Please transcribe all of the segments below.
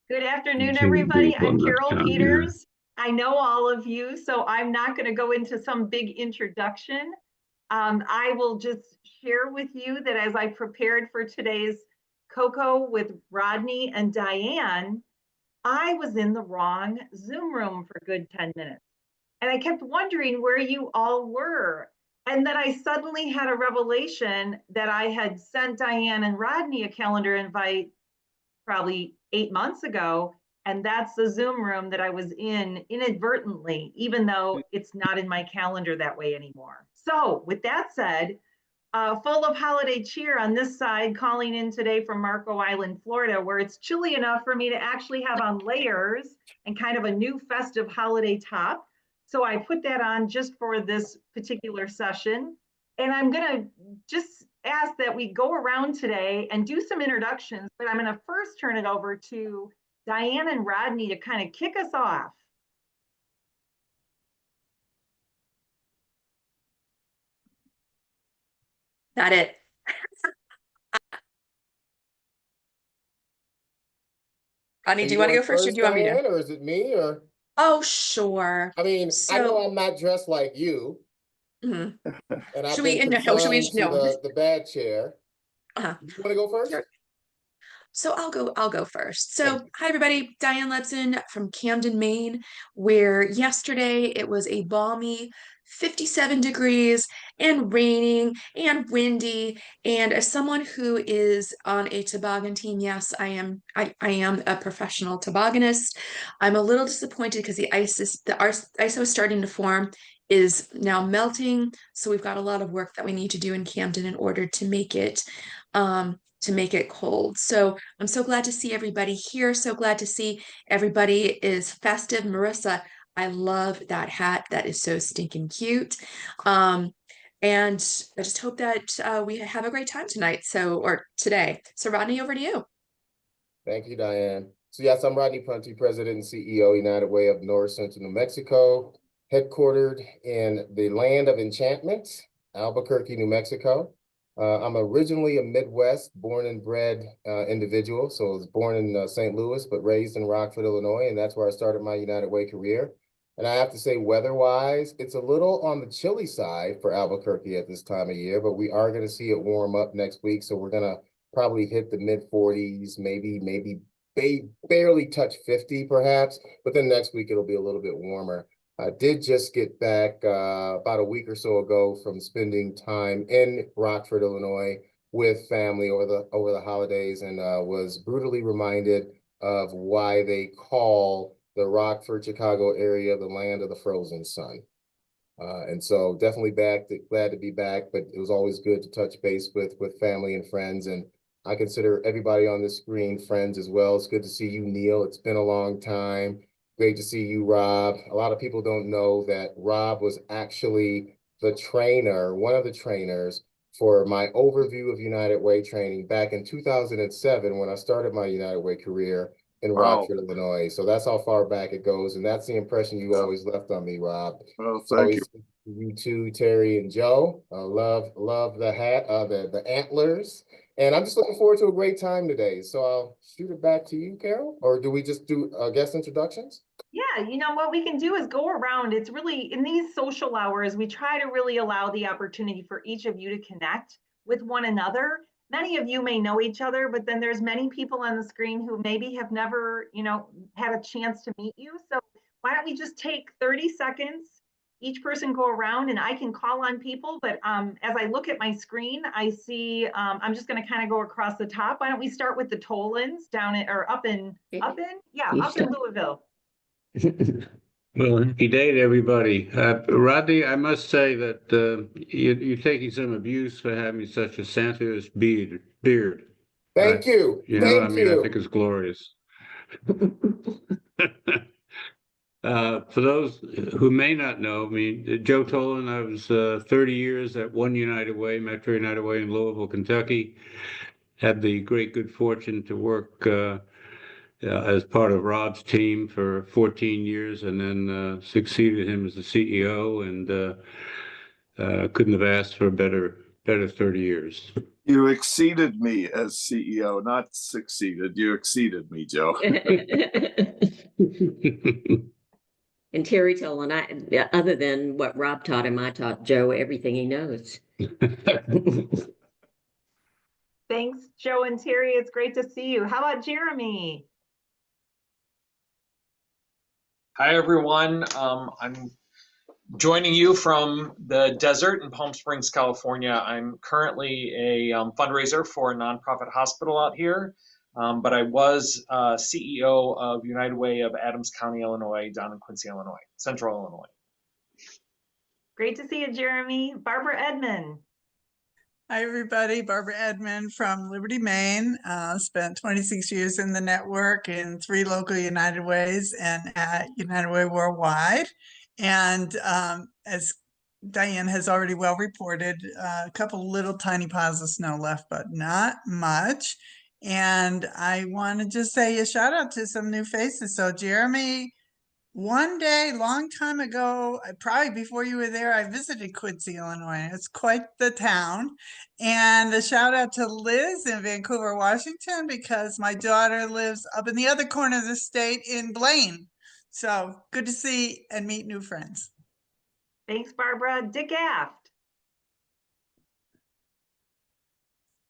Good afternoon, Zoom everybody. people I'm not Carol come here. Peters. I know all of you, so I'm not going to go into some big introduction. I will just share with you that as I prepared for today's Cocoa with Rodney and Diane, I was in the wrong Zoom room for a good 10 minutes. And I kept wondering where you all were. And then I suddenly had a revelation that I had sent Diane and Rodney a calendar invite probably 8 months ago. And that's the Zoom room that I was in inadvertently, even though it's not in my calendar that way anymore. So, with that said, full of holiday cheer on this side, calling in today from Marco Island, Florida, where it's chilly enough for me to actually have on layers and kind of a new festive holiday top. So I put that on just for this particular session. And I'm going to just ask that we go around today and do some introductions, but I'm going to first turn it over to Diane and Rodney to kind of kick us off. That it. Rodney, Are do you you want to going go first or do first, you want me to? Diane, or is it me? Or Oh, sure. I mean, I know So, I'm not dressed like you, mhm. and I've Should been we, no, should we, consigned to no. the bad chair. Uh-huh. You want to go first? Sure. So I'll go first. Thank So you. hi everybody, Diane Lebson from Camden, Maine, where yesterday it was a balmy 57 degrees and raining and windy. And as someone who is on a toboggan team, yes, I am a professional tobogganist. I'm a little disappointed because the ice that was starting to form is now melting. So we've got a lot of work that we need to do in Camden in order to make it cold. So I'm so glad to see everybody here. So glad to see everybody is festive. Marissa, I love that hat. That is so stinking cute. Um, and I just hope that we have a great time tonight. Or today. So Rodney, over to you. Thank you, Diane. So yes, I'm Rodney Prunty, President and CEO, United Way of North Central New Mexico, headquartered in the land of enchantment, Albuquerque, New Mexico. I'm originally a Midwest born and bred individual. So I was born in St. Louis, but raised in Rockford, Illinois, and that's where I started my United Way career. And I have to say, weather-wise, it's a little on the chilly side for Albuquerque at this time of year, but we are going to see it warm up next week. So we're going to probably hit the mid 40s, maybe barely touch 50 perhaps, but then next week it'll be a little bit warmer. I did just get back about a week or so ago from spending time in Rockford, Illinois with family over the holidays, and was brutally reminded of why they call the Rockford, Chicago area the land of the frozen sun. And so definitely glad to be back, but it was always good to touch base with family and friends. And I consider everybody on the screen friends as well. It's good to see you, Neil. It's been a long time. Great to see you, Rob. A lot of people don't know that Rob was actually one of the trainers for my overview of United Way training back in 2007 when I started my United Way career in Wow. Rockford, Illinois. So that's how far back it goes. And that's the impression you always left on me, Rob. Well, It's thank you. always you too, Terry and Joe. I love the hat, the antlers. And I'm just looking forward to a great time today. So I'll shoot it back to you, Carol, or do we just do guest introductions? Yeah, what we can do is go around. It's really in these social hours, we try to really allow the opportunity for each of you to connect with one another. Many of you may know each other, but then there's many people on the screen who maybe have never, had a chance to meet you. So why don't we just take 30 seconds, each person go around and I can call on people. But as I look at my screen, I see I'm just going to kind of go across the top. Why don't we start with the Tolans down in or up in, up in Louisville. Well, happy day to everybody. Rodney, I must say that you're taking some abuse for having such a Santa's beard. Thank you. I Thank mean, I think you. it's glorious. For those who may not know, I mean, Joe Tolan, I was 30 years at One United Way, Metro United Way in Louisville, Kentucky. Had the great good fortune to work as part of Rob's team for 14 years and then succeeded him as the CEO and couldn't have asked for a better 30 years. You exceeded me as CEO, not succeeded. You exceeded me, Joe. And Terry told, other than what Rob taught him, I taught Joe everything he knows. Thanks, Joe and Terry. It's great to see you. How about Jeremy? Hi, everyone. I'm joining you from the desert in Palm Springs, California. I'm currently a fundraiser for a nonprofit hospital out here, but I was CEO of United Way of Adams County, Illinois, down in Quincy, Illinois, Central Illinois. Great to see you, Jeremy. Barbara Edmond. Hi, everybody. Barbara Edmond from Liberty, Maine. Spent 26 years in the network in 3 local United Ways and at United Way Worldwide. And as Diane has already well reported, a couple little tiny piles of snow left, but not much. And I want to just say a shout out to some new faces. So Jeremy, one day, long time ago, probably before you were there, I visited Quincy, Illinois. It's quite the town. And a shout out to Liz in Vancouver, Washington, because my daughter lives up in the other corner of the state in Blaine. So good to see and meet new friends. Thanks, Barbara. Dick Aft.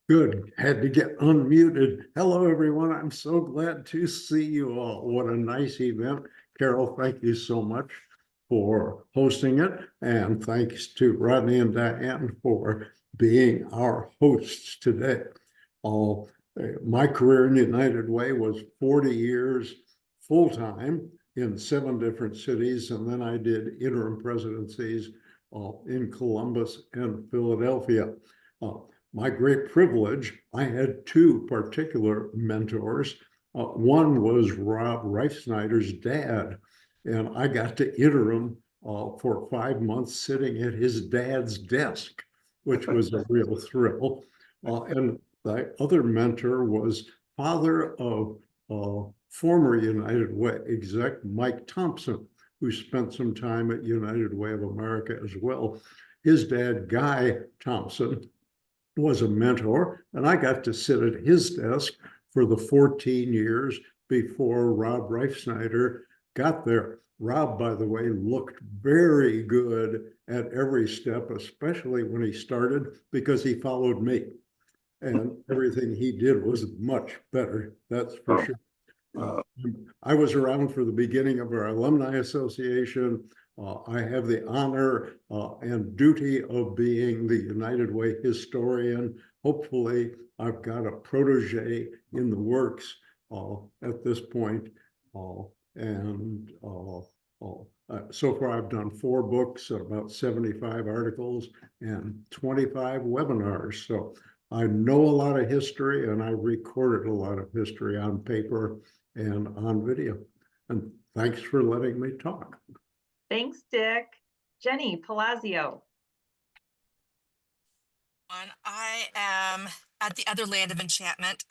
Good. Had to get unmuted. Hello, everyone. I'm so glad to see you all. What a nice event. Carol, thank you so much for hosting it. And thanks to Rodney and Diane for being our hosts today. My career in United Way was 40 years full-time in 7 different cities. And then I did interim presidencies in Columbus and Philadelphia. My great privilege, I had 2 particular mentors. One was Rob Reifsnyder's dad, and I got to interim for 5 months sitting at his dad's desk, which was a real thrill. And the other mentor was father of former United Way exec Mike Thompson, who spent some time at United Way of America as well. His dad, Guy Thompson, was a mentor, and I got to sit at his desk for the 14 years before Rob Reifsnyder got there. Rob, by the way, looked very good at every step, especially when he started, because he followed me. And everything he did was much better, that's for sure. I was around for the beginning of our Alumni Association. I have the honor and duty of being the United Way historian. Hopefully, I've got a protege in the works at this point. So far, I've done 4 books, about 75 articles, and 25 webinars. So I know a lot of history, and I recorded a lot of history on paper and on video. And thanks for letting me talk. Thanks, Dick. Jenny Palazzo. I am at the other land of enchantment,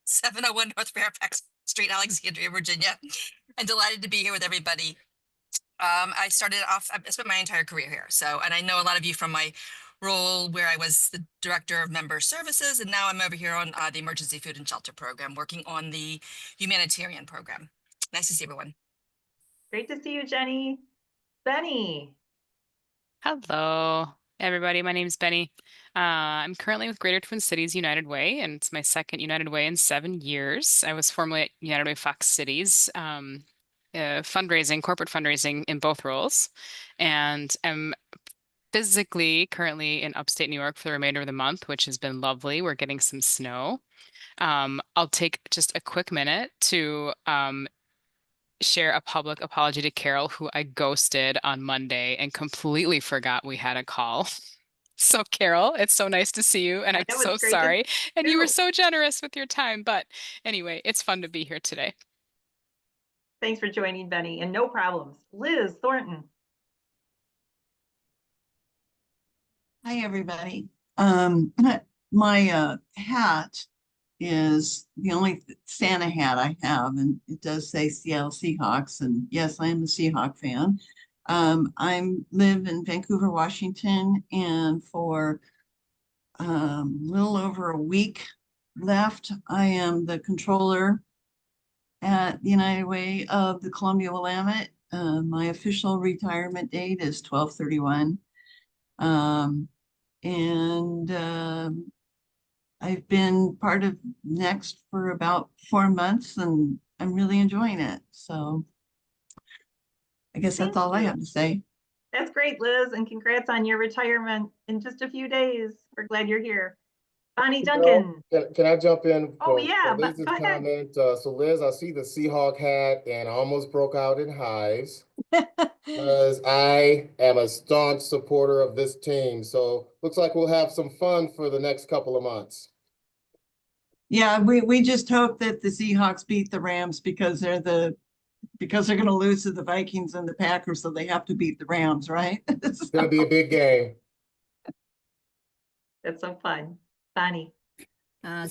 701 North Fairfax Street, Alexandria, Virginia. I'm delighted to be here with everybody. I started off, I spent my entire career here. And I know a lot of you from my role where I was the director of member services, and now I'm over here on the emergency food and shelter program, working on the humanitarian program. Nice to see everyone. Great to see you, Jenny. Benny. Hello, everybody. My name is Benny. I'm currently with Greater Twin Cities United Way, and it's my second United Way in 7 years. I was formerly at United Way Fox Cities, fundraising, corporate fundraising in both roles, and I'm physically currently in upstate New York for the remainder of the month, which has been lovely. We're getting some snow. I'll take just a quick minute to share a public apology to Carol, who I ghosted on Monday and completely forgot we had a call. So Carol, it's so nice to see you, and I'm so sorry. And you were so generous with your time. But anyway, it's fun to be here today. Thanks for joining, Benny, and no problems. Liz Thornton. Hi, everybody. My hat is the only Santa hat I have, and it does say Seattle Seahawks, and yes, I am a Seahawk fan. I live in Vancouver, Washington, and for little over a week left. I am the controller at United Way of the Columbia Willamette. My official retirement date is 12/31. I've been part of Next for about 4 months and I'm really enjoying it. So I guess that's all I have to say. That's great, Liz, and congrats on your retirement in just a few days. We're glad you're here. Bonnie Duncan. Can I jump in? Oh, for yeah, but Liz's go ahead. comment? So Liz, I see the Seahawk hat and I almost broke out in hives because I am a staunch supporter of this team. So looks like we'll have some fun for the next couple of months. Yeah, we just hope that the Seahawks beat the Rams because they're going to lose to the Vikings and the Packers, so they have to beat the Rams, right? It's going to be a big game. That's so fun. Bonnie.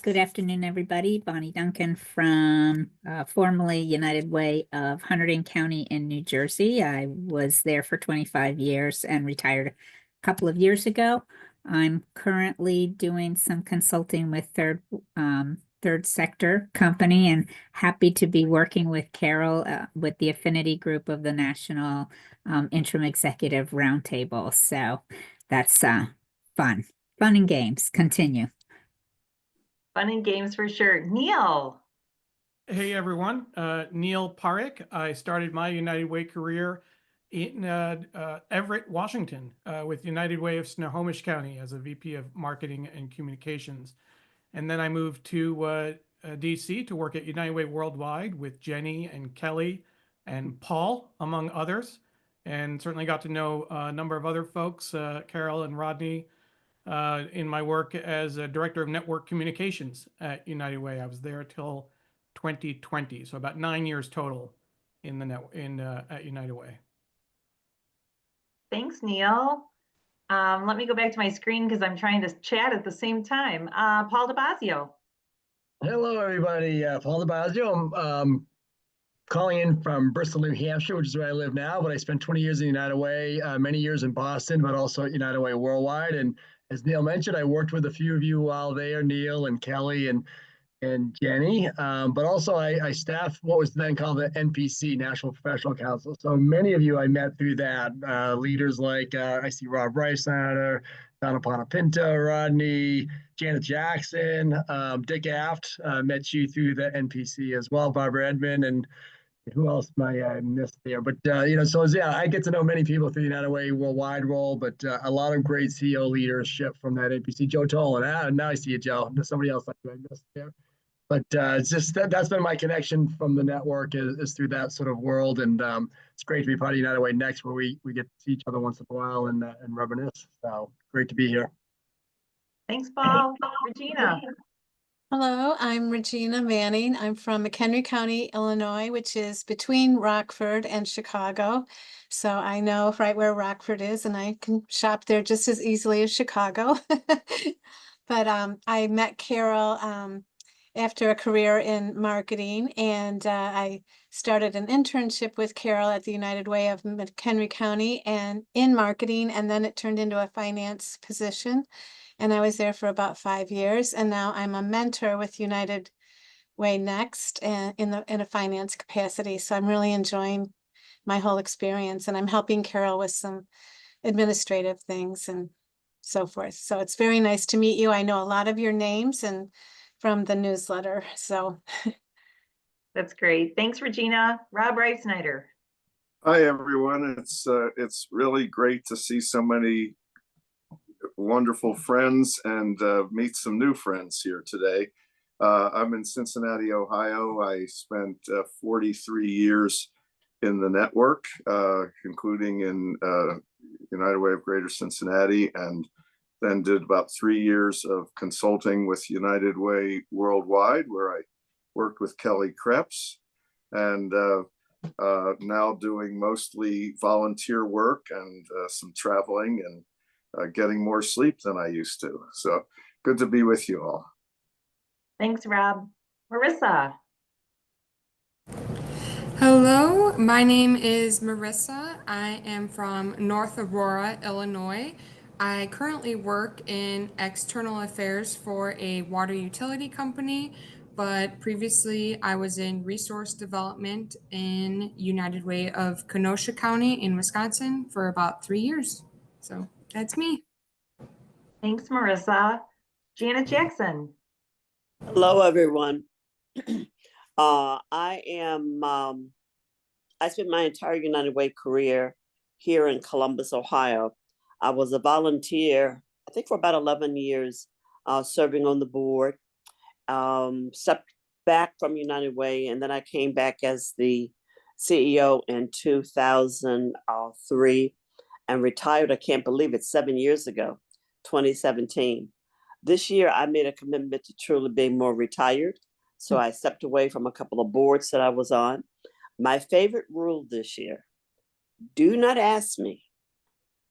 Good afternoon, everybody. Bonnie Duncan from formerly United Way of Hunterdon County in New Jersey. I was there for 25 years and retired a couple of years ago. I'm currently doing some consulting with third sector company and happy to be working with Carol with the affinity group of the National Interim Executive Roundtable. So that's fun and games. Continue. Fun and games for sure. Neil. Hey everyone, Neil Parekh. I started my United Way career in Everett, Washington, with United Way of Snohomish County as a VP of Marketing and Communications. And then I moved to DC to work at United Way Worldwide with Jenny and Kelly and Paul, among others. And certainly got to know a number of other folks, Carol and Rodney, in my work as a director of network communications at United Way. I was there till 2020, so about 9 years total in the at United Way. Thanks, Neil. Let me go back to my screen because I'm trying to chat at the same time. Paul DeBazio. Hello, everybody. Paul DeBazio. I'm calling in from Bristol, New Hampshire, which is where I live now, but I spent 20 years in United Way, many years in Boston, but also at United Way Worldwide. And as Neil mentioned, I worked with a few of you while there, Neil and Kelly and Jenny, but also I staffed what was then called the NPC, National Professional Council. So many of you I met through that, leaders like I see Rob Rice, Senator, Donna Pinto, Rodney, Janet Jackson, Dick Aft, met you through the NPC as well, Barbara Edmond, and who else might I missed there? But, so yeah, I get to know many people through the United Way Worldwide role, but a lot of great CEO leadership from that NPC. Joe Toll, and now I see you, Joe. There's somebody else like I missed there. But it's just that's been my connection from the network is through that sort of world. And it's great to be part of United Way Next, where we get to see each other once in a while and reminisce. So great to be here. Thanks, Paul. Regina. Hello, I'm Regina Manning. I'm from McHenry County, Illinois, which is between Rockford and Chicago. So I know right where Rockford is, and I can shop there just as easily as Chicago. But I met Carol after a career in marketing, and I started an internship with Carol at the United Way of McHenry County and in marketing, and then it turned into a finance position. And I was there for about 5 years, and now I'm a mentor with United Way Next in a finance capacity. So I'm really enjoying my whole experience, and I'm helping Carol with some administrative things and so forth. So it's very nice to meet you. I know a lot of your names and from the newsletter. So that's great. Thanks, Regina. Rob Reisnider. Hi, everyone. It's really great to see so many wonderful friends and meet some new friends here today. I'm in Cincinnati, Ohio. I spent 43 years in the network, including in United Way of Greater Cincinnati, and then did about 3 years of consulting with United Way Worldwide, where I worked with Kelly Krebs, and now doing mostly volunteer work and some traveling and getting more sleep than I used to. So good to be with you all. Thanks, Rob. Marissa. Hello, my name is Marissa. I am from North Aurora, Illinois, I currently work in external affairs for a water utility company, but previously I was in resource development in United Way of Kenosha County in Wisconsin for about 3 years. So that's me. Thanks, Marissa. Janet Jackson. Hello, everyone. I am, I spent my entire United Way career here in Columbus, Ohio. I was a volunteer, I think for about 11 years, serving on the board, stepped back from United Way, and then I came back as the CEO in 2003 and retired. I can't believe it, 7 years ago, 2017. This year, I made a commitment to truly being more retired. So I stepped away from a couple of boards that I was on. My favorite rule this year, do not ask me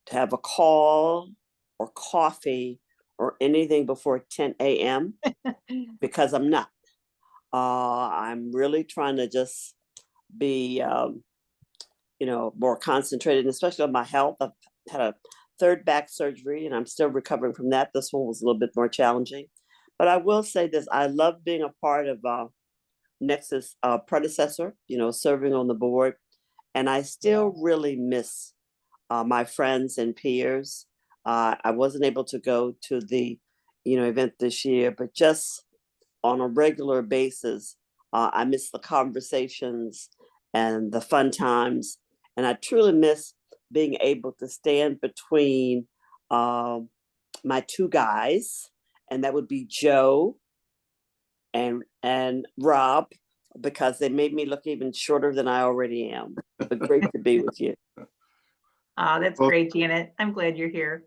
to have a call or coffee or anything before 10 a.m. because I'm not. I'm really trying to just be, more concentrated, especially on my health. I've had a third back surgery and I'm still recovering from that. This one was a little bit more challenging. But I will say this, I love being a part of Nexus predecessor, serving on the board. And I still really miss my friends and peers. I wasn't able to go to the, event this year, but just on a regular basis, I miss the conversations and the fun times. And I truly miss being able to stand between my two guys, and that would be Joe and Rob, because they made me look even shorter than I already am. But great to be with you. That's great, Janet. I'm glad you're here.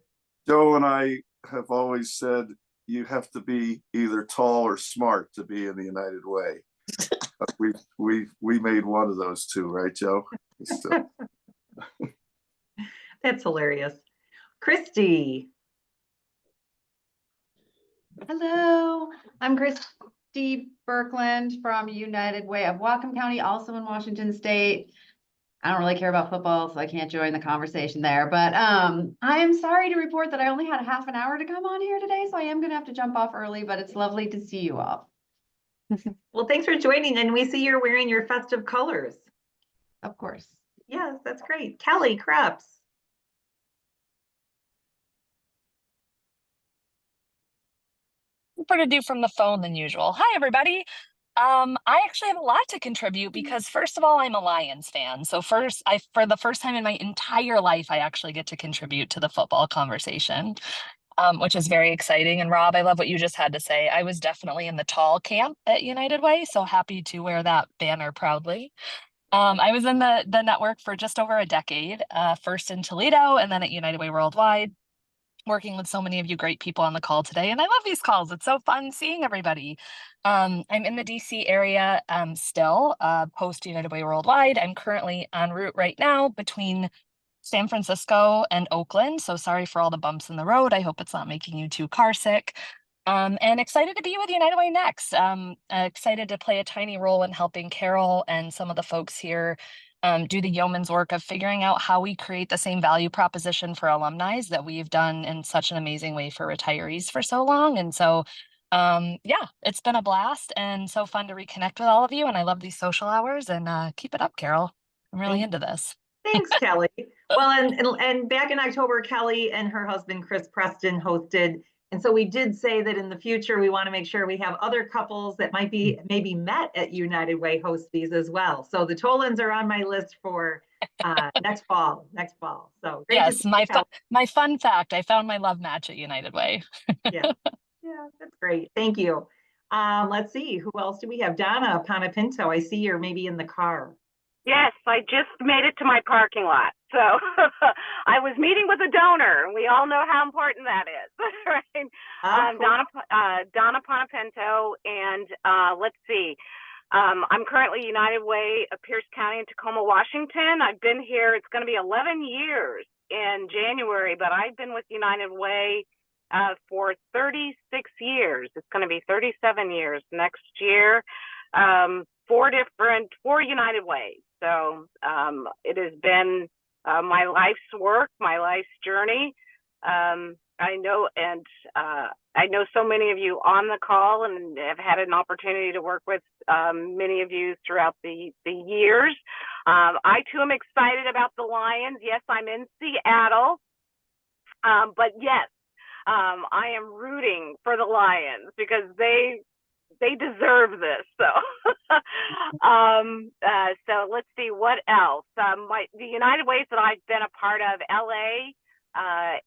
Joe and I have always said you have to be either tall or smart to be in the United Way. we made one of those two, right, Joe? That's hilarious. Christy. Hello, I'm Christy Birkland from United Way of Whatcom County, also in Washington State. I don't really care about football, so I can't join the conversation there. But I am sorry to report that I only had a half an hour to come on here today, so I am going to have to jump off early, but it's lovely to see you all. Well, thanks for joining, and we see you're wearing your festive colors. Of course. Yes, that's great. Kelly Krebs. To do from the phone than usual. Hi, everybody. I actually have a lot to contribute because first of all, I'm a Lions fan. So for the first time in my entire life, I actually get to contribute to the football conversation, which is very exciting. And Rob, I love what you just had to say. I was definitely in the tall camp at United Way, so happy to wear that banner proudly. I was in the network for just over a decade, first in Toledo and then at United Way Worldwide, working with so many of you great people on the call today. And I love these calls. It's so fun seeing everybody. I'm in the DC area still, post United Way Worldwide. I'm currently en route right now between San Francisco and Oakland. So sorry for all the bumps in the road. I hope it's not making you too car sick. And excited to be with United Way next. Excited to play a tiny role in helping Carol and some of the folks here do the yeoman's work of figuring out how we create the same value proposition for alumni that we've done in such an amazing way for retirees for so long. And so, yeah, it's been a blast and so fun to reconnect with all of you. And I love these social hours, and keep it up, Carol. I'm really into this. Thanks, Kelly. Well, and back in October, Kelly and her husband, Chris Preston, hosted. And so we did say that in the future, we want to make sure we have other couples that might be maybe met at United Way host these as well. So the Tolans are on my list for next fall. So great. Yes, my fun fact, I found my love match at United Way. Yeah, that's great. Thank you. Let's see, who else do we have? Donna Panapinto, I see you're maybe in the car. Yes, I just made it to my parking lot. So I was meeting with a donor, and we all know how important that is, right? Donna Panapinto, and let's see. I'm currently United Way of Pierce County in Tacoma, Washington. I've been here, it's going to be 11 years in January, but I've been with United Way for 36 years. It's going to be 37 years next year. 4 United Ways. So it has been my life's work, my life's journey. I know, and I know so many of you on the call, and have had an opportunity to work with many of you throughout the years. I too am excited about the Lions. Yes, I'm in Seattle, but yes, I am rooting for the Lions because they deserve this. So, so let's see what else. The United Ways that I've been a part of, LA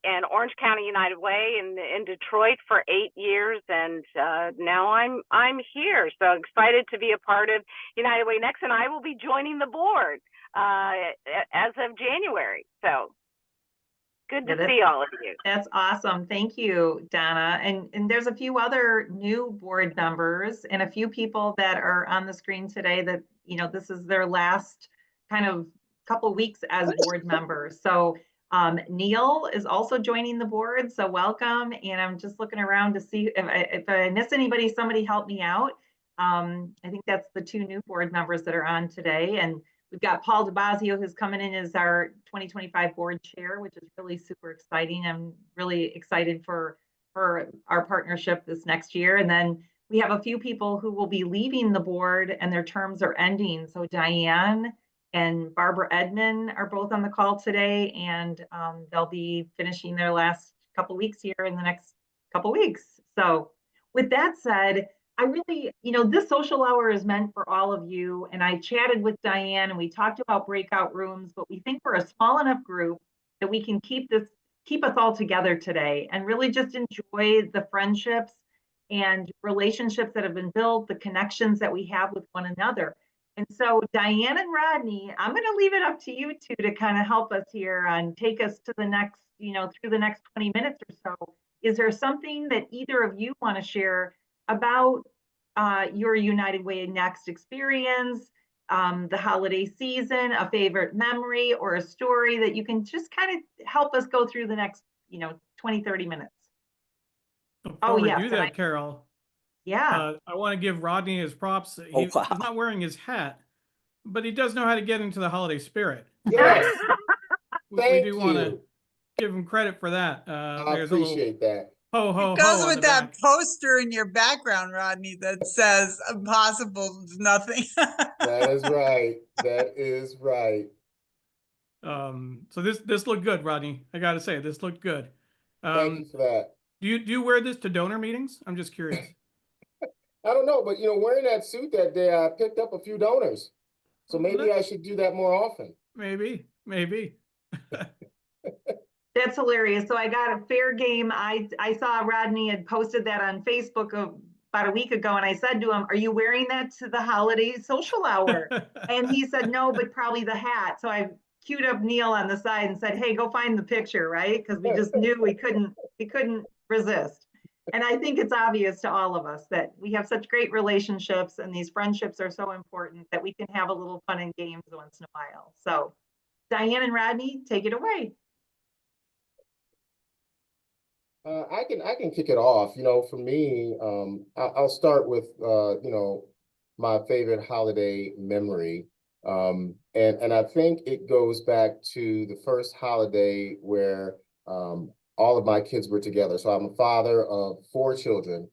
and Orange County United Way in Detroit for 8 years, and now I'm here. So excited to be a part of United Way Next, and I will be joining the board as of January. So good to see all of you. That's awesome. Thank you, Donna. And there's a few other new board members and a few people that are on the screen today that, you know, this is their last kind of couple weeks as board members. So Neil is also joining the board. So welcome. And I'm just looking around to see if I miss anybody, somebody help me out. I think that's the two new board members that are on today. And we've got Paul DeBazio, who's coming in as our 2025 board chair, which is really super exciting. I'm really excited for our partnership this next year. And then we have a few people who will be leaving the board and their terms are ending. So Diane and Barbara Edmond are both on the call today, and they'll be finishing their last couple weeks here in the next couple weeks. So with that said, I really, you know, this social hour is meant for all of you. And I chatted with Diane and we talked about breakout rooms, but we think we're a small enough group that we can keep us all together today and really just enjoy the friendships and relationships that have been built, the connections that we have with one another. And so Diane and Rodney, I'm going to leave it up to you two to kind of help us here and take us to the next, you know, through the next 20 minutes or so. Is there something that either of you want to share about your United Way Next experience, the holiday season, a favorite memory or a story that you can just kind of help us go through the next, you know, 20, 30 minutes? Before we do that, Carol. Yeah. I want to give Rodney his props. He's not wearing his hat, but he does know how to get into the holiday spirit. Yes. We do want to give him credit for that. I appreciate that. Ho, ho, It goes ho with that poster in your background, Rodney, that says impossible is nothing. That is right. That is right. So this looked good, Rodney. I gotta say, this looked good. Thank you for that. Do you wear this to donor meetings? I'm just curious. I don't know, but you know, wearing that suit that day, I picked up a few donors. So maybe I should do that more often. Maybe. That's hilarious. So I got a fair game. I saw Rodney had posted that on Facebook about a week ago, and I said to him, "Are you wearing that to the holiday social hour?" And he said, "No, but probably the hat." So I queued up Neil on the side and said, "Hey, go find the picture," right? Because we just knew we couldn't resist. And I think it's obvious to all of us that we have such great relationships, and these friendships are so important that we can have a little fun and games once in a while. So Diane and Rodney, take it away. I can kick it off. You know, for me, I'll start with you know, my favorite holiday memory, and I think it goes back to the first holiday where all of my kids were together. So I'm a father of 4 children,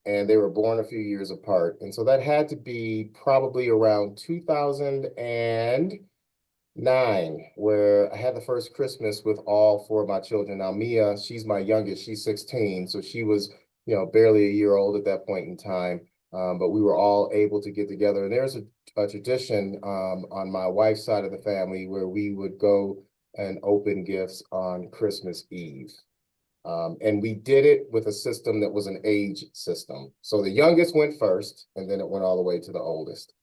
and they were born a few years apart, and so that had to be probably around 2009, where I had the first Christmas with all 4 of my children. Now, Mia, she's my youngest, she's 16. So she was, you know, barely a year old at that point in time. But we were all able to get together. And there's a tradition on my wife's side of the family where we would go and open gifts on Christmas Eve. And we did it with a system that was an age system. So the youngest went first, and then it went all the way to the oldest.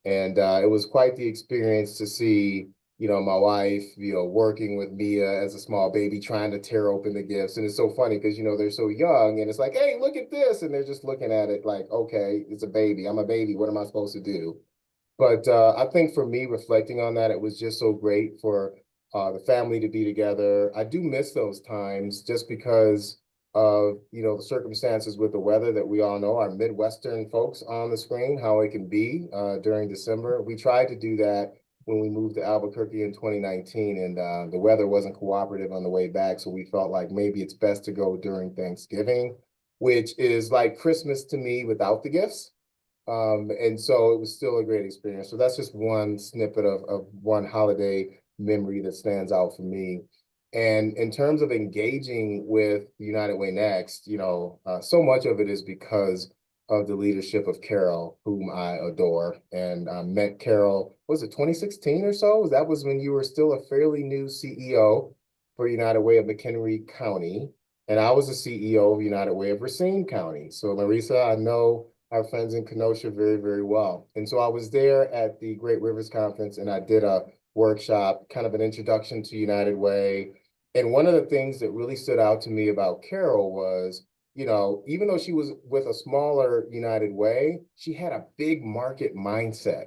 And it was quite the experience to see, you know, my wife, you know, working with Mia as a small baby, trying to tear open the gifts. And it's so funny because, you know, they're so young and it's like, hey, look at this. And they're just looking at it like, okay, it's a baby. I'm a baby. What am I supposed to do? But I think for me, reflecting on that, it was just so great for the family to be together. I do miss those times just because of, you know, the circumstances with the weather that we all know, our Midwestern folks on the screen, how it can be during December. We tried to do that when we moved to Albuquerque in 2019, and the weather wasn't cooperative on the way back. So we felt like maybe it's best to go during Thanksgiving, which is like Christmas to me without the gifts. And so it was still a great experience. So that's just one snippet of one holiday memory that stands out for me. And in terms of engaging with United Way Next, so much of it is because of the leadership of Carol, whom I adore. And I met Carol, was it 2016 or so? That was when you were still a fairly new CEO for United Way of McHenry County. And I was the CEO of United Way of Racine County. So Marisa, I know our friends in Kenosha very, very well. And so I was there at the Great Rivers Conference, and I did a workshop, kind of an introduction to United Way. And one of the things that really stood out to me about Carol was, even though she was with a smaller United Way, she had a big market mindset.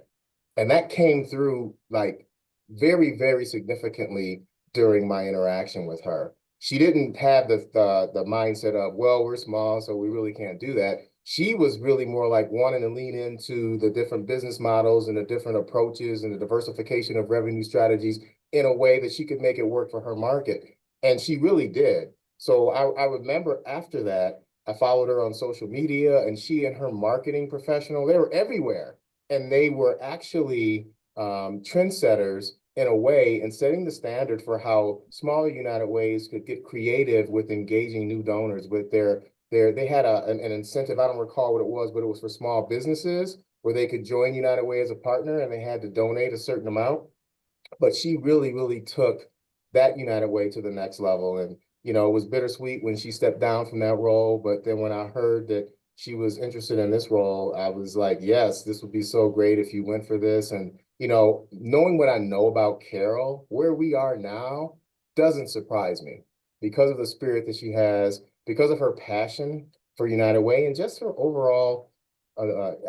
And that came through like very, very significantly during my interaction with her. She didn't have the mindset of, well, we're small, so we really can't do that. She was really more like wanting to lean into the different business models and the different approaches and the diversification of revenue strategies in a way that she could make it work for her market. And she really did. So I remember after that, I followed her on social media, and she and her marketing professional, they were everywhere. And they were actually trendsetters in a way and setting the standard for how smaller United Ways could get creative with engaging new donors with they had an incentive. I don't recall what it was, but it was for small businesses where they could join United Way as a partner and they had to donate a certain amount. But she really, really took that United Way to the next level. And, it was bittersweet when she stepped down from that role. But then when I heard that she was interested in this role, I was like, yes, this would be so great if you went for this. And, knowing what I know about Carol, where we are now doesn't surprise me because of the spirit that she has, because of her passion for United Way, and just her overall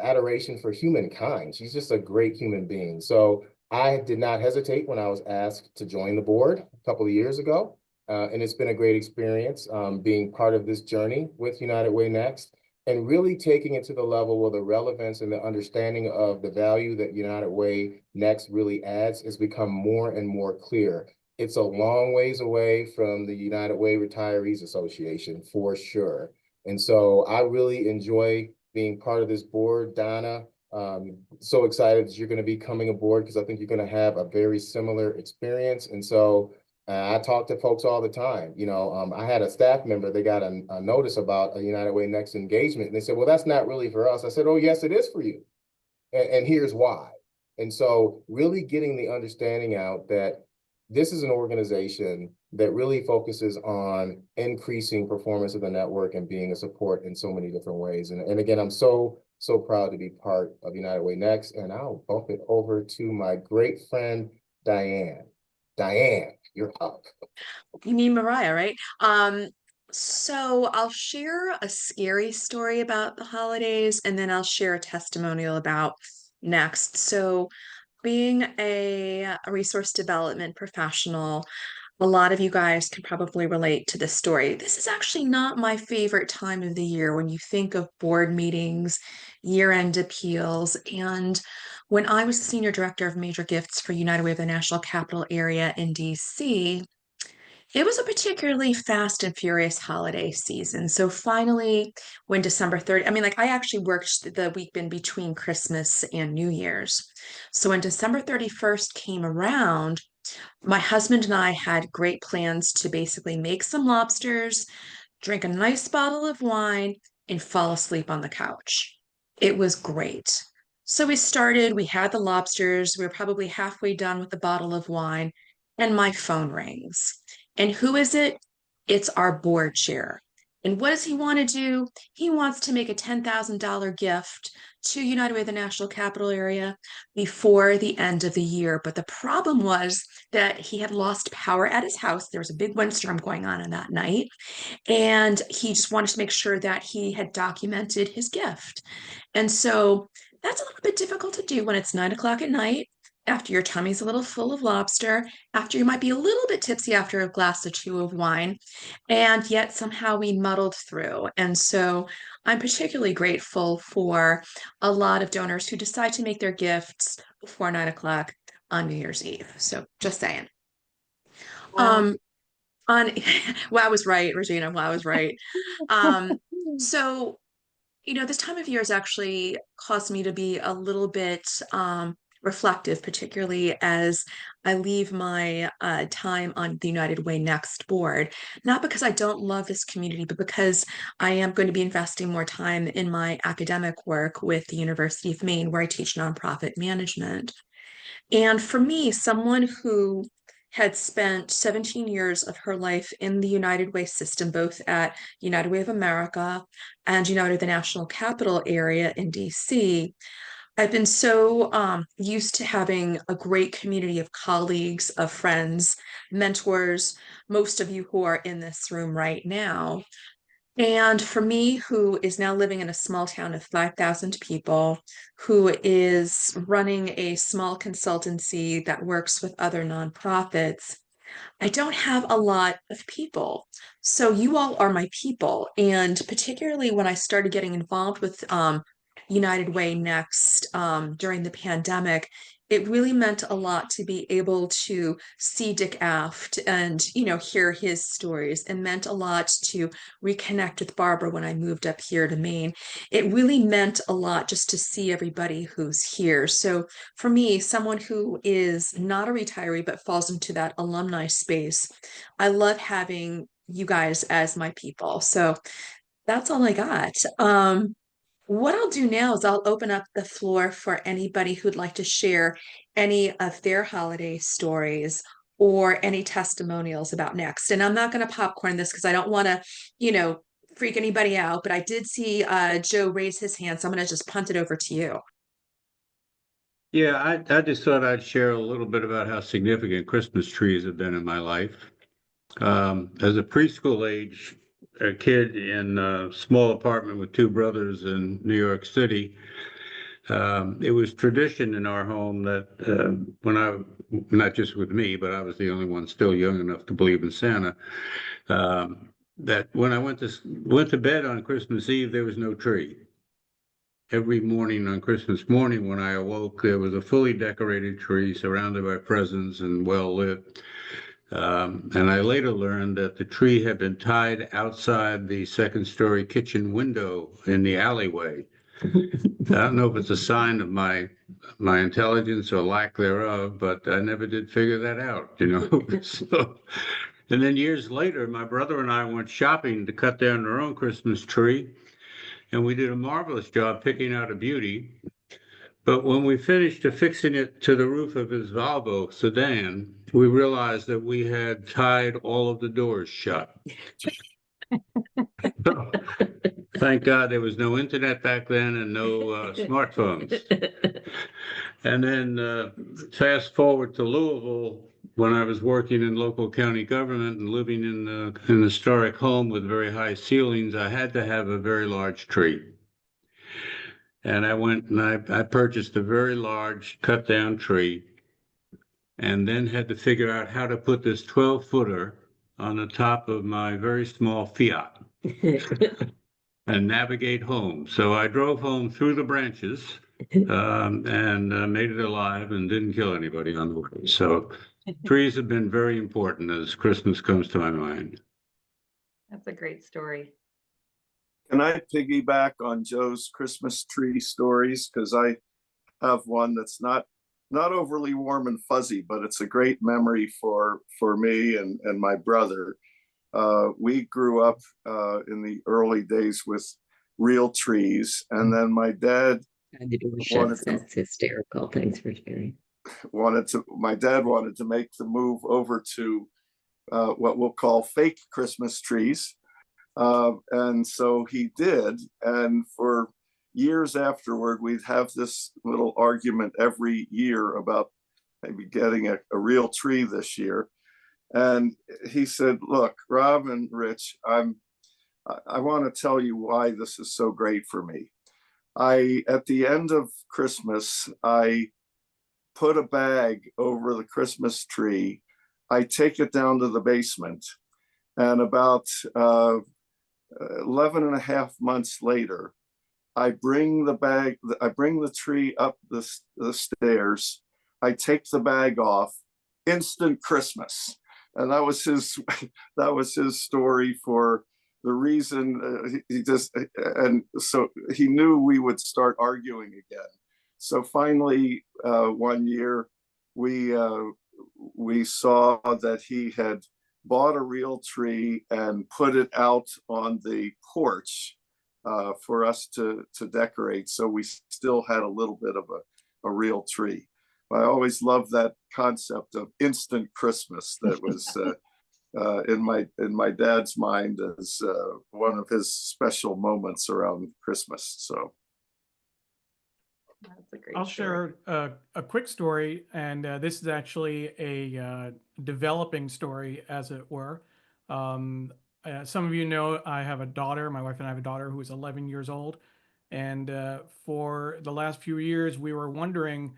adoration for humankind. She's just a great human being. So I did not hesitate when I was asked to join the board a couple of years ago. And it's been a great experience being part of this journey with United Way Next, and really taking it to the level where the relevance and the understanding of the value that United Way Next really adds has become more and more clear. It's a long ways away from the United Way Retirees Association, for sure. And so I really enjoy being part of this board. Donna, so excited that you're going to be coming aboard, because I think you're going to have a very similar experience. And so I talk to folks all the time. I had a staff member, they got a notice about a United Way Next engagement. And they said, well, that's not really for us. I said, oh, yes, it is for you. And here's why. And so really getting the understanding out that this is an organization that really focuses on increasing performance of the network and being a support in so many different ways. And again, I'm so proud to be part of United Way Next. And I'll bump it over to my great friend, Diane. Diane, you're up. You mean Mariah, right? So I'll share a scary story about the holidays, and then I'll share a testimonial about Next. So being a resource development professional, a lot of you guys can probably relate to this story. This is actually not my favorite time of the year when you think of board meetings, year-end appeals. And when I was Senior Director of Major Gifts for United Way of the National Capital Area in DC, it was a particularly fast and furious holiday season. So finally, when December 30, I actually worked the week in between Christmas and New Year's. So when December 31st came around, my husband and I had great plans to basically make some lobsters, drink a nice bottle of wine, and fall asleep on the couch. It was great. So we had the lobsters, we were probably halfway done with the bottle of wine, and my phone rings. And who is it? It's our board chair. And what does he want to do? He wants to make a $10,000 gift to United Way of the National Capital Area before the end of the year. But the problem was that he had lost power at his house. There was a big windstorm going on that night. And he just wanted to make sure that he had documented his gift. And so that's a little bit difficult to do when it's 9 o'clock at night, after your tummy's a little full of lobster, after you might be a little bit tipsy after a glass or two of wine, and yet somehow we muddled through. And so I'm particularly grateful for a lot of donors who decide to make their gifts before 9 o'clock. on New Year's Eve. So just saying. Wow. On well, I was right, Regina. Well, I was right. So this time of year has actually caused me to be a little bit reflective, particularly as I leave my time on the United Way Next board. Not because I don't love this community, but because I am going to be investing more time in my academic work with the University of Maine, where I teach nonprofit management. And for me, someone who had spent 17 years of her life in the United Way system, both at United Way of America and United the National Capital Area in DC, I've been so used to having a great community of colleagues, of friends, mentors, most of you who are in this room right now. And for me, who is now living in a small town of 5,000 people, who is running a small consultancy that works with other nonprofits, I don't have a lot of people. So you all are my people. And particularly when I started getting involved with United Way Next during the pandemic, it really meant a lot to be able to see Dick Aft and, hear his stories. It meant a lot to reconnect with Barbara when I moved up here to Maine. It really meant a lot just to see everybody who's here. So for me, someone who is not a retiree but falls into that alumni space, I love having you guys as my people. So that's all I got. What I'll do now is I'll open up the floor for anybody who'd like to share any of their holiday stories or any testimonials about Next. And I'm not going to popcorn this because I don't want to, freak anybody out. But I did see Joe raise his hand, so I'm going to just punt it over to you. Yeah, I just thought I'd share a little bit about how significant Christmas trees have been in my life. As a preschool age a kid in a small apartment with two brothers in New York City, it was tradition in our home that not just with me, but I was the only one still young enough to believe in Santa, that when I went to bed on Christmas Eve, there was no tree. Every morning on Christmas morning when I awoke, there was a fully decorated tree surrounded by presents and well lit. And I later learned that the tree had been tied outside the second-story kitchen window in the alleyway. I don't know if it's a sign of my intelligence or lack thereof, but I never did figure that out, So, and then years later, my brother and I went shopping to cut down our own Christmas tree, and we did a marvelous job picking out a beauty. But when we finished affixing it to the roof of his Volvo sedan, we realized that we had tied all of the doors shut. Thank God there was no internet back then and no smartphones. And then fast forward to Louisville, when I was working in local county government and living in an historic home with very high ceilings, I had to have a very large tree. And I went and I purchased a very large cut down tree and then had to figure out how to put this 12-footer on the top of my very small Fiat and navigate home. So I drove home through the branches and made it alive and didn't kill anybody on the way. So trees have been very important as Christmas comes to my mind. That's a great story. Can I piggyback on Joe's Christmas tree stories? Because I have one that's not overly warm and fuzzy, but it's a great memory for me and my brother. We grew up in the early days with real trees, and then my dad That's hysterical. Thanks for sharing. My dad wanted to make the move over to what we'll call fake Christmas trees. And so he did. And for years afterward, we'd have this little argument every year about maybe getting a real tree this year. And he said, look, Rob and Rich, I want to tell you why this is so great for me. At the end of Christmas, I put a bag over the Christmas tree. I take it down to the basement, and about 11 and a half months later, I bring the tree up the stairs I take the bag off, instant Christmas. And that was his that was his story for the reason he just, and so he knew we would start arguing again. So finally, one year we saw that he had bought a real tree and put it out on the porch for us to decorate. So we still had a little bit of a real tree. I always loved that concept of instant Christmas that was in my dad's mind as one of his special moments around Christmas. So that's a great I'll story. share a quick story, and this is actually a developing story, as it were. Some of you know I have a daughter. My wife and I have a daughter who is 11 years old, and for the last few years, we were wondering,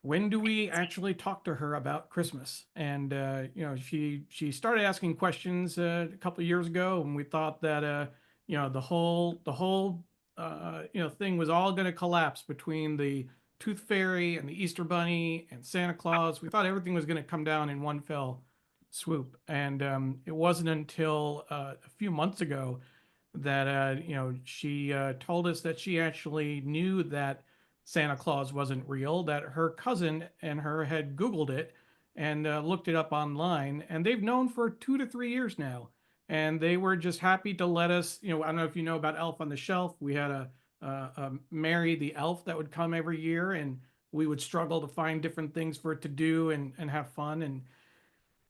when do we actually talk to her about Christmas? And you know, she started asking questions a couple of years ago, and we thought that you know, the whole you know, thing was all going to collapse between the Tooth Fairy and the Easter Bunny and Santa Claus. We thought everything was going to come down in one fell swoop, and it wasn't until a few months ago that you know, she told us that she actually knew that Santa Claus wasn't real, that her cousin and her had Googled it and looked it up online, and they've known for 2 to 3 years now. And they were just happy to let us, you know, I don't know if you know about Elf on the Shelf. We had a Mary the Elf that would come every year, and we would struggle to find different things for it to do and have fun. And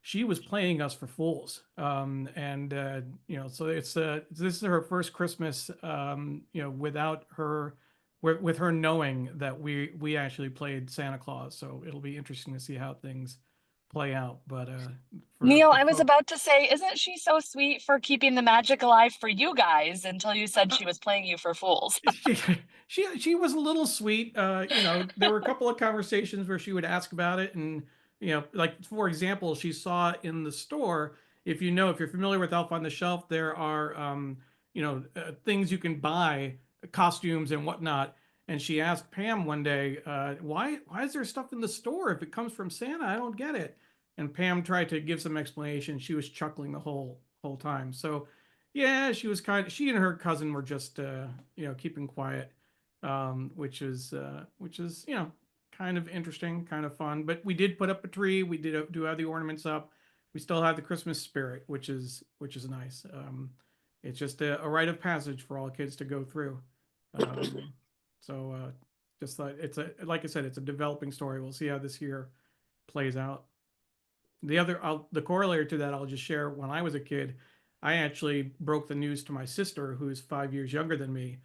she was playing us for fools. And you know, so it's this is her first Christmas, you know, without her, with her knowing that we actually played Santa Claus. So it'll be interesting to see how things play out. But Neil, for I was folks, about to say, isn't she so sweet for keeping the magic alive for you guys until you said she was playing you for fools? she was a little sweet. You know, there were a couple of conversations where she would ask about it, and you know, like for example, she saw in the store. If you know, if you're familiar with Elf on the Shelf, there are you know, things you can buy, costumes and whatnot. And she asked Pam one day, why is there stuff in the store if it comes from Santa? I don't get it. And Pam tried to give some explanation. She was chuckling the whole time. So yeah, she was she and her cousin were just you know, keeping quiet, which is you know, kind of interesting, kind of fun. But we did put up a tree. We did do have the ornaments up. We still have the Christmas spirit, which is nice. It's just a rite of passage for all kids to go through. So just it's a, like I said, it's a developing story. We'll see how this year plays out. The corollary to that, I'll just share. When I was a kid, I actually broke the news to my sister, who's 5 years younger than me.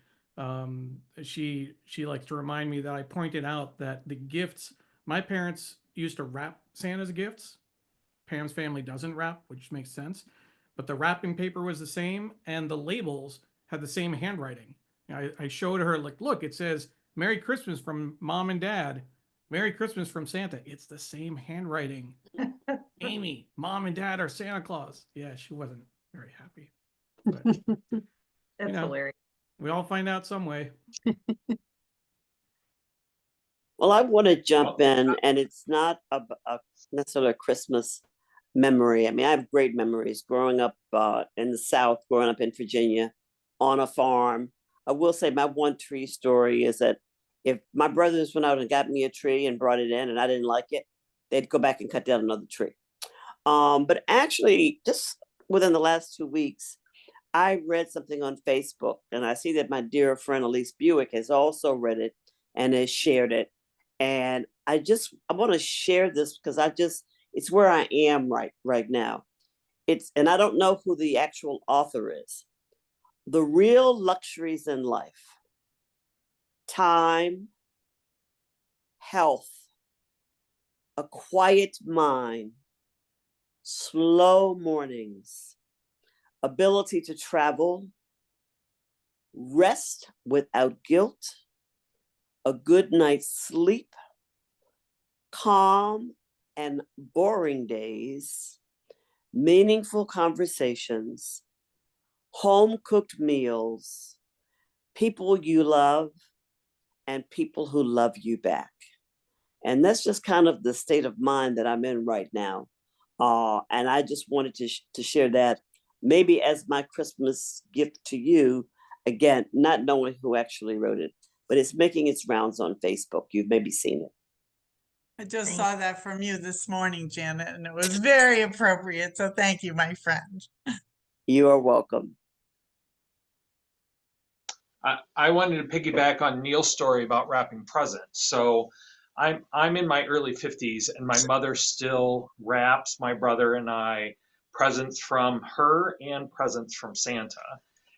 She likes to remind me that I pointed out that the gifts, my parents used to wrap Santa's gifts. Pam's family doesn't wrap, which makes sense. But the wrapping paper was the same, and the labels had the same handwriting. I showed her, like, look, it says Merry Christmas from Mom and Dad, Merry Christmas from Santa. It's the same handwriting. Amy, Mom and Dad are Santa Claus. Yeah, she wasn't very happy. But, That's you know, hilarious. we all find out some way. Well, I want to jump in, and it's not a necessarily a Christmas memory. I mean, I have great memories growing up in the South, growing up in Virginia on a farm. I will say my one tree story is that if my brothers went out and got me a tree and brought it in and I didn't like it, they'd go back and cut down another tree. But actually, just within the last 2 weeks, I read something on Facebook, and I see that my dear friend Elise Buick has also read it and has shared it. And I want to share this because it's where I am right now. And I don't know who the actual author is. The real luxuries in life: time, health, a quiet mind, slow mornings, ability to travel, rest without guilt, a good night's sleep, calm and boring days, meaningful conversations, home-cooked meals, people you love, and people who love you back. And that's just kind of the state of mind that I'm in right now. And I just wanted to share that maybe as my Christmas gift to you, again, not knowing who actually wrote it, but it's making its rounds on Facebook. You've maybe seen it. I just saw that from you this morning, Janet, and it was very appropriate. So thank you, my friend. You are welcome. I wanted to piggyback on Neil's story about wrapping presents. So I'm in my early 50s, and my mother still wraps my brother and I presents from her and presents from Santa.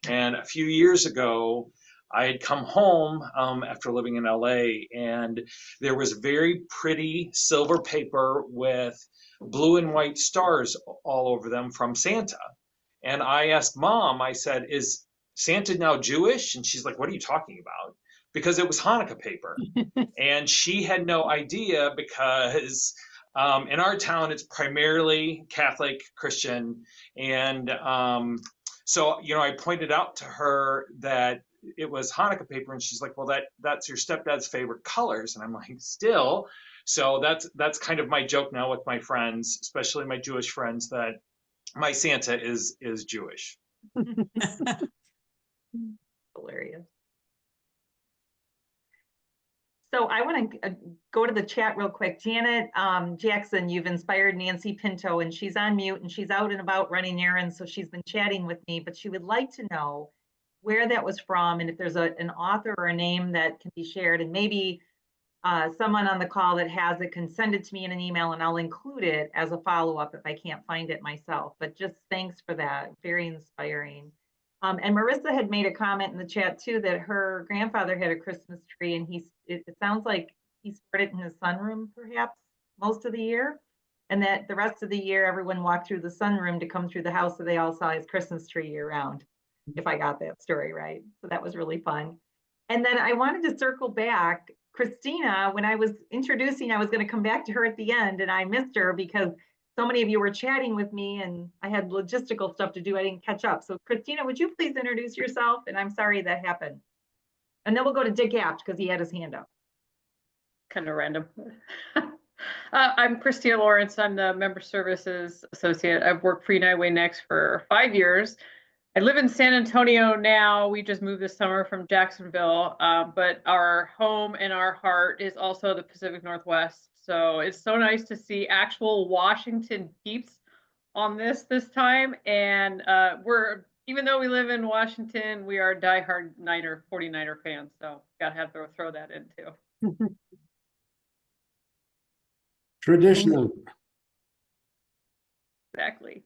And a few years ago, I had come home after living in LA, and there was very pretty silver paper with blue and white stars all over them from Santa. And I asked Mom, I said, is Santa now Jewish? And she's like, what are you talking about? Because it was Hanukkah paper. And she had no idea because in our town, it's primarily Catholic, Christian. And so, you know, I pointed out to her that it was Hanukkah paper. And she's like, well, that's your stepdad's favorite colors. And I'm like, still. So that's kind of my joke now with my friends, especially my Jewish friends, that my Santa is Jewish. Hilarious. So I want to go to the chat real quick. Janet Jackson, you've inspired Nancy Pinto, and she's on mute and she's out and about running errands. So she's been chatting with me, but she would like to know where that was from and if there's an author or a name that can be shared, and maybe someone on the call that has it can send it to me in an email and I'll include it as a follow-up if I can't find it myself. But just thanks for that. Very inspiring. And Marissa had made a comment in the chat too that her grandfather had a Christmas tree, and it sounds like he stored it in his sunroom perhaps most of the year, and that the rest of the year everyone walked through the sunroom to come through the house so they all saw his Christmas tree year round, if I got that story right. So that was really fun. And then I wanted to circle back. Christina, when I was introducing, I was going to come back to her at the end, and I missed her because so many of you were chatting with me and I had logistical stuff to do. I didn't catch up. So Christina, would you please introduce yourself? And I'm sorry that happened. And then we'll go to Dick Apt because he had his hand up. Kind of random. I'm Christina Lawrence. I'm the Member Services Associate. I've worked for United Way Next for 5 years. I live in San Antonio now. We just moved this summer from Jacksonville, but our home and our heart is also the Pacific Northwest. So it's so nice to see actual Washington peeps on this time. And even though we live in Washington, we are diehard 49er fans. So gotta have to throw that in too. Traditional. Exactly.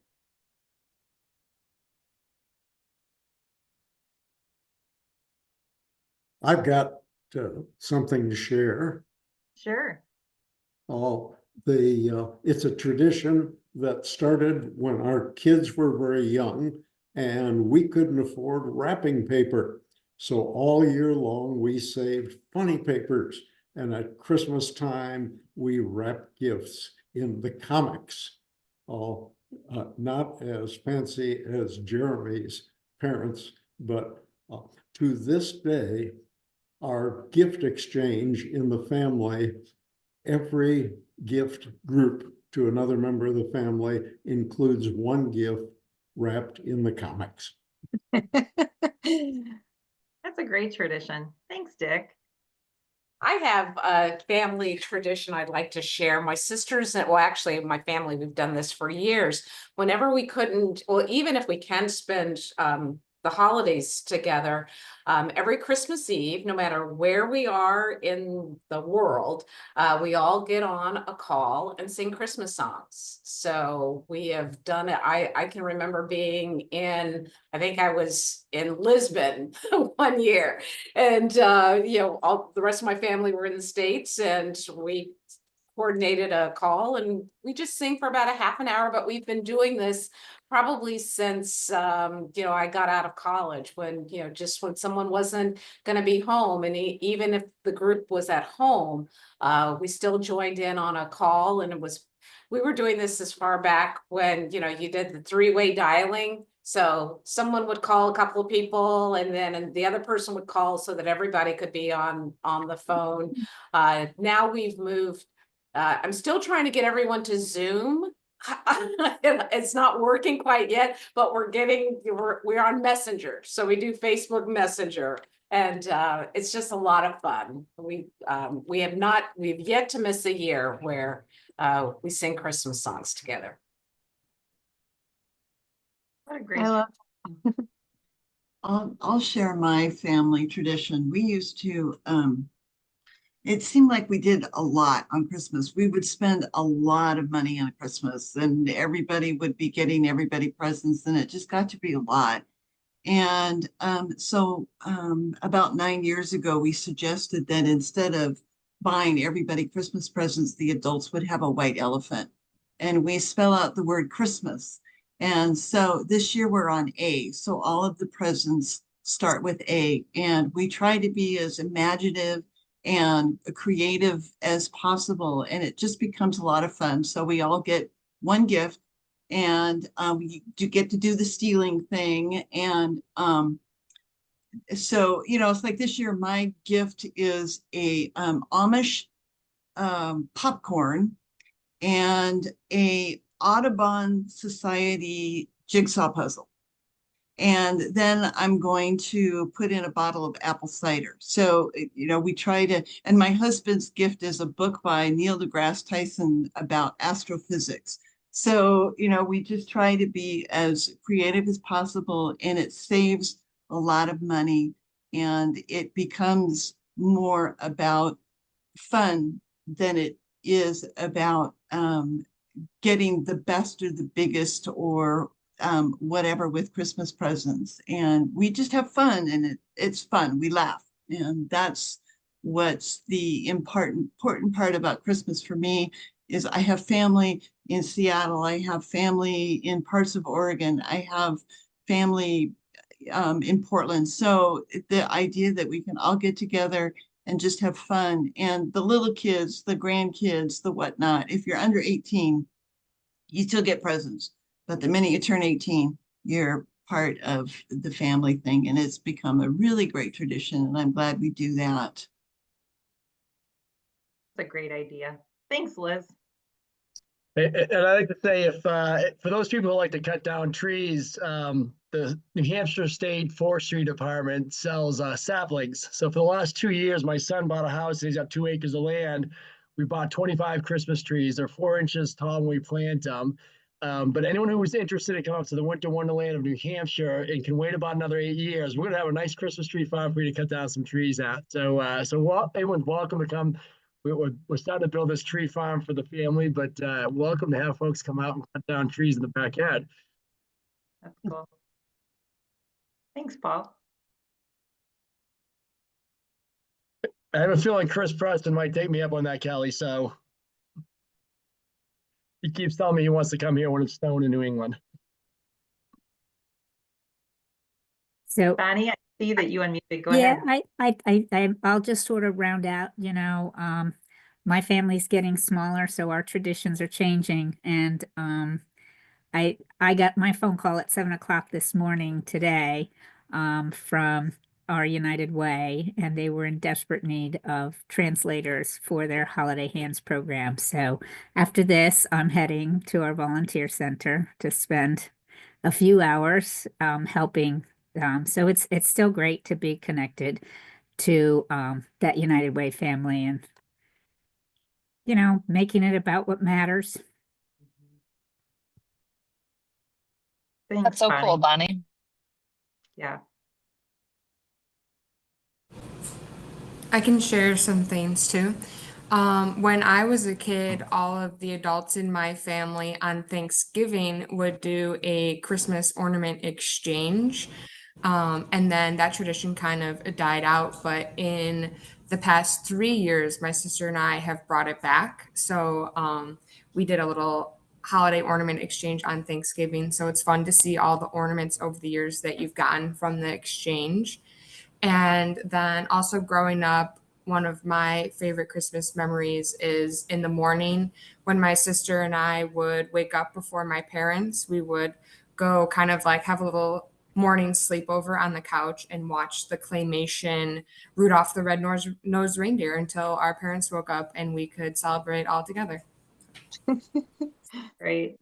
I've got something to share. Sure. It's a tradition that started when our kids were very young and we couldn't afford wrapping paper. So all year long, we saved funny papers. And at Christmas time, we wrapped gifts in the comics. Not as fancy as Jeremy's parents, but to this day, our gift exchange in the family, every gift group to another member of the family includes one gift wrapped in the comics. That's a great tradition. Thanks, Dick. I have a family tradition I'd like to share. My sisters, well, actually, my family, we've done this for years. Whenever we couldn't, well, even if we can spend the holidays together, every Christmas Eve, no matter where we are in the world, we all get on a call and sing Christmas songs. So we have done it. I can remember being I think I was in Lisbon one year, and all the rest of my family were in the States, and we coordinated a call and we just sing for about a half an hour. But we've been doing this probably since I got out of college, when just when someone wasn't going to be home, and even if the group was at home, we still joined in on a call. And we were doing this as far back when you did the three-way dialing So someone would call a couple of people and then the other person would call so that everybody could be on the phone. Now we've moved, I'm still trying to get everyone to Zoom. It's not working quite yet, but we're on Messenger. So we do Facebook Messenger. And it's just a lot of fun. We've yet to miss a year where we sing Christmas songs together. What a great. I love I'll share my family tradition. We used to, it seemed like we did a lot on Christmas. We would spend a lot of money on Christmas and everybody would be getting everybody presents and it just got to be a lot. And so about 9 years ago, we suggested that instead of buying everybody Christmas presents, the adults would have a white elephant. And we spell out the word Christmas. And so this year we're on A. So all of the presents start with A. And we try to be as imaginative and creative as possible. And it just becomes a lot of fun. So we all get one gift. And we do get to do the stealing thing. And so, you know, it's like this year, my gift is a Amish popcorn and a Audubon Society jigsaw puzzle. And then I'm going to put in a bottle of apple cider. So, you know, we try to, and my husband's gift is a book by Neil deGrasse Tyson about astrophysics. So, you know, we just try to be as creative as possible and it saves a lot of money and it becomes more about fun than it is about getting the best or the biggest or whatever with Christmas presents. And we just have fun and it's fun. We laugh. And that's what's the important part about Christmas for me is I have family in Seattle. I have family in parts of Oregon. I have family in Portland. So the idea that we can all get together and just have fun and the little kids, the grandkids, the whatnot, if you're under 18, you still get presents. But the minute you turn 18, you're part of the family thing. And it's become a really great tradition. And I'm glad we do that. That's a great idea. Thanks, Liz. And I like to say, if for those people who like to cut down trees, the New Hampshire State Forestry Department sells saplings. So for the last 2 years, my son bought a house. He's got 2 acres of land. We bought 25 Christmas trees. They're 4 inches tall when we plant them. But anyone who was interested in coming up to the Winter Wonderland of New Hampshire and can wait about another 8 years, we're going to have a nice Christmas tree farm for you to cut down some trees at. So everyone's welcome to come. We're starting to build this tree farm for the family, but welcome to have folks come out and cut down trees in the backyard. That's cool. Thanks, Paul. I have a feeling Chris Preston might take me up on that, Kelly. So he keeps telling me he wants to come here when it's snowing in New England. So Bonnie, I see that you unmuted. Go ahead. I'll just sort of round out, you know, my family's getting smaller, so our traditions are changing. And I got my phone call at 7 o'clock this morning today from our United Way, and they were in desperate need of translators for their Holiday Hands program. So after this, I'm heading to our volunteer center to spend a few hours helping. So it's still great to be connected to that United Way family and, you know, making it about what matters. Thanks, That's so cool, Bonnie. Yeah. I can share some things too. When I was a kid, all of the adults in my family on Thanksgiving would do a Christmas ornament exchange. And then that tradition kind of died out. But in the past 3 years, my sister and I have brought it back. So we did a little holiday ornament exchange on Thanksgiving. So it's fun to see all the ornaments over the years that you've gotten from the exchange. And then also growing up, one of my favorite Christmas memories is in the morning when my sister and I would wake up before my parents. We would go kind of like have a little morning sleepover on the couch and watch the claymation Rudolph the Red-Nosed Reindeer until our parents woke up and we could celebrate all together. Great.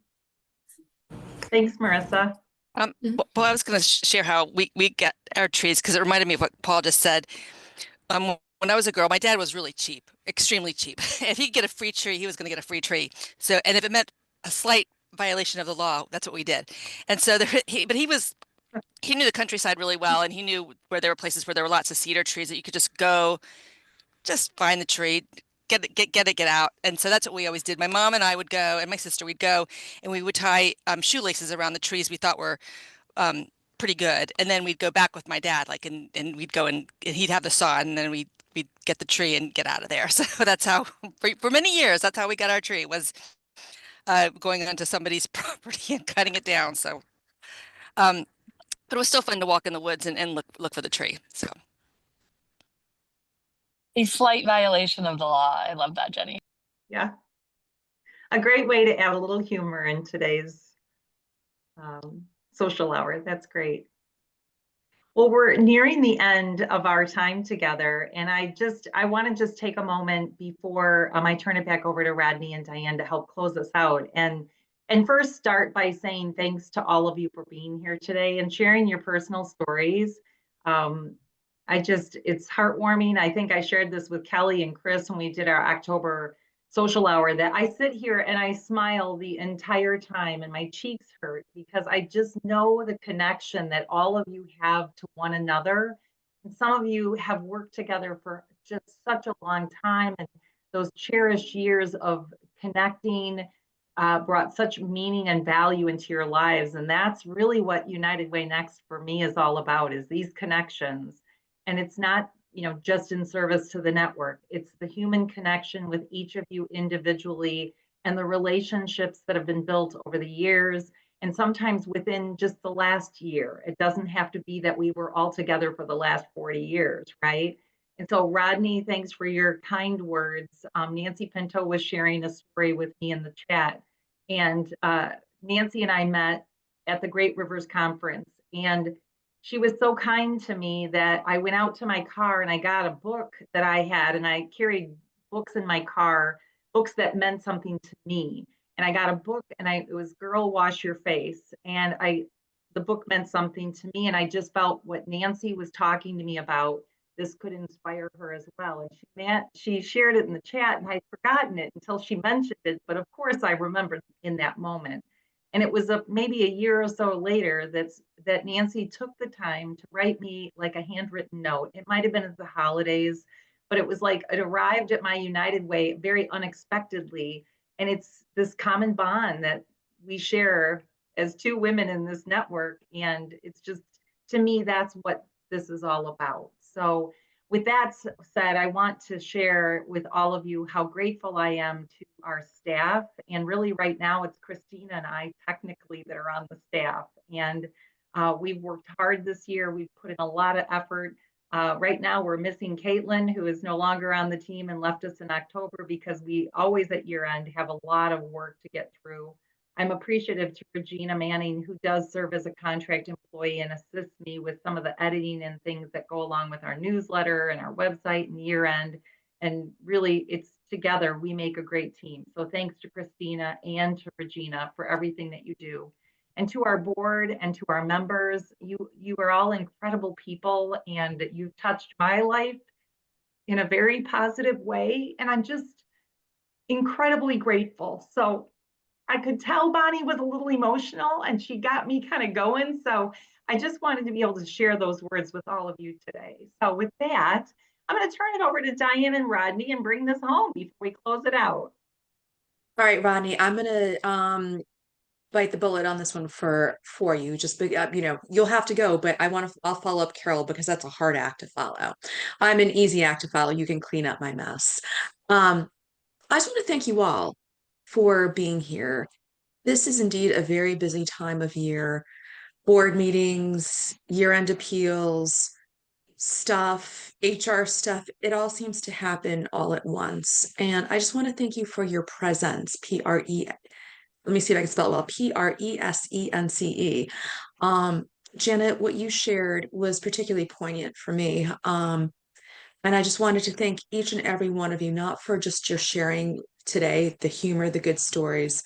Thanks, Marissa. Well, I was going to share how we get our trees because it reminded me of what Paul just said. When I was a girl, my dad was really cheap, extremely cheap. If he'd get a free tree, he was going to get a free tree. So, and if it meant a slight violation of the law, that's what we did. And so, he knew the countryside really well, and he knew where there were places where there were lots of cedar trees that you could just go, just find the tree, get out. And so that's what we always did. My mom and I would go, and my sister, we'd go, and we would tie shoelaces around the trees we thought were pretty good. And then we'd go back with my dad, like, and we'd go and he'd have the saw, and then we'd get the tree and get out of there. So that's how, for many years, that's how we got our tree, was going onto somebody's property and cutting it down. So, but it was still fun to walk in the woods and look for the tree. So. A slight violation of the law. I love that, Jenny. Yeah. A great way to add a little humor in today's social hour. That's great. Well, we're nearing the end of our time together, and I want to just take a moment before I turn it back over to Rodney and Diane to help close us out, and first start by saying thanks to all of you for being here today and sharing your personal stories. It's heartwarming. I think I shared this with Kelly and Chris when we did our October social hour, that I sit here and I smile the entire time and my cheeks hurt because I just know the connection that all of you have to one another. And some of you have worked together for just such a long time, and those cherished years of connecting brought such meaning and value into your lives. And that's really what United Way Next for me is all about, is these connections. And it's not, just in service to the network. It's the human connection with each of you individually and the relationships that have been built over the years, and sometimes within just the last year. It doesn't have to be that we were all together for the last 40 years, right? And so, Rodney, thanks for your kind words. Nancy Pinto was sharing a story with me in the chat. And Nancy and I met at the Great Rivers Conference. And she was so kind to me that I went out to my car and I got a book that I had, and I carried books in my car, books that meant something to me. And I got a book, and it was Girl, Wash Your Face. And the book meant something to me. And I just felt what Nancy was talking to me about, this could inspire her as well. And she shared it in the chat, and I'd forgotten it until she mentioned it. But of course I remembered in that moment. And it was maybe a year or so later that Nancy took the time to write me like a handwritten note. It might have been at the holidays, but it was like it arrived at my United Way very unexpectedly. And it's this common bond that we share as two women in this network. And it's just, to me, that's what this is all about. So with that said, I want to share with all of you how grateful I am to our staff. And really right now it's Christina and I technically that are on the staff. And we've worked hard this year. We've put in a lot of effort. Right now we're missing Caitlin, who is no longer on the team and left us in October, because we always at year end have a lot of work to get through. I'm appreciative to Regina Manning, who does serve as a contract employee and assists me with some of the editing and things that go along with our newsletter and our website and year end. And really, it's together, we make a great team. So thanks to Christina and to Regina for everything that you do. And to our board and to our members, you are all incredible people, and you've touched my life in a very positive way. And I'm just incredibly grateful. So I could tell Bonnie was a little emotional, and she got me kind of going. So I just wanted to be able to share those words with all of you today. So with that, I'm going to turn it over to Diane and Rodney and bring this home before we close it out. All right, Rodney, I'm going to bite the bullet on this one for you. Just you'll have to go, but I'll follow up Carol, because that's a hard act to follow. I'm an easy act to follow. You can clean up my mess. I just want to thank you all for being here. This is indeed a very busy time of year. Board meetings, year-end appeals, stuff, HR stuff, it all seems to happen all at once. And I just want to thank you for your presence, let me see if I can spell it well, Presence. Janet, what you shared was particularly poignant for me. And I just wanted to thank each and every one of you, not for just your sharing today, the humor, the good stories,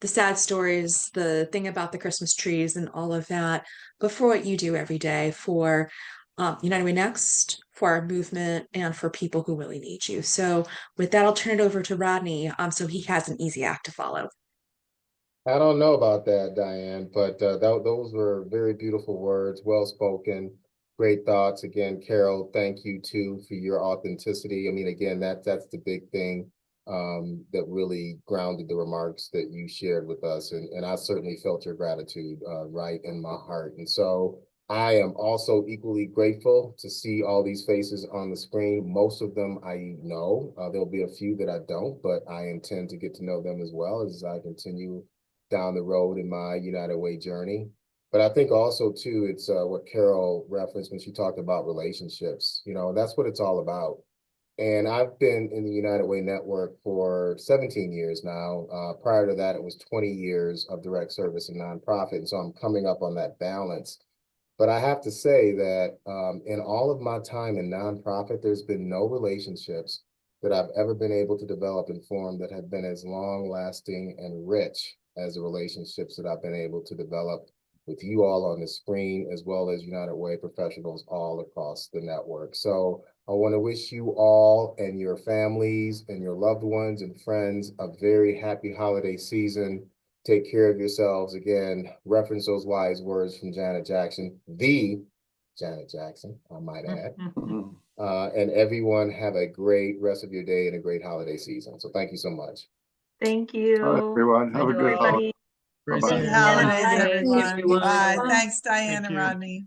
the sad stories, the thing about the Christmas trees and all of that, but for what you do every day for United Way Next, for our movement, and for people who really need you. So with that, I'll turn it over to Rodney so he has an easy act to follow. I don't know about that, Diane, but those were very beautiful words, well spoken, great thoughts. Again, Carol, thank you too for your authenticity. I mean, again, that's the big thing that really grounded the remarks that you shared with us, and I certainly felt your gratitude right in my heart. And so I am also equally grateful to see all these faces on the screen. Most of them I know. There'll be a few that I don't, but I intend to get to know them as well as I continue down the road in my United Way journey. But I think also too, it's what Carol referenced when she talked about relationships. You know, that's what it's all about. And I've been in the United Way network for 17 years now. Prior to that, it was 20 years of direct service and nonprofit. And so I'm coming up on that balance. But I have to say that in all of my time in nonprofit, there's been no relationships that I've ever been able to develop and form that have been as long lasting and rich as the relationships that I've been able to develop with you all on the screen, as well as United Way professionals all across the network. So I want to wish you all and your families and your loved ones and friends a very happy holiday season. Take care of yourselves. Again, reference those wise words from Janet Jackson, the Janet Jackson, I might add. And everyone have a great rest of your day and a great holiday season. So thank you so much. Thank you. All right, everyone. Have a good holiday. Everybody. Happy Bye-bye. holidays, Bye. everyone. everyone. Bye. Thanks, Diane Thank and you. Rodney.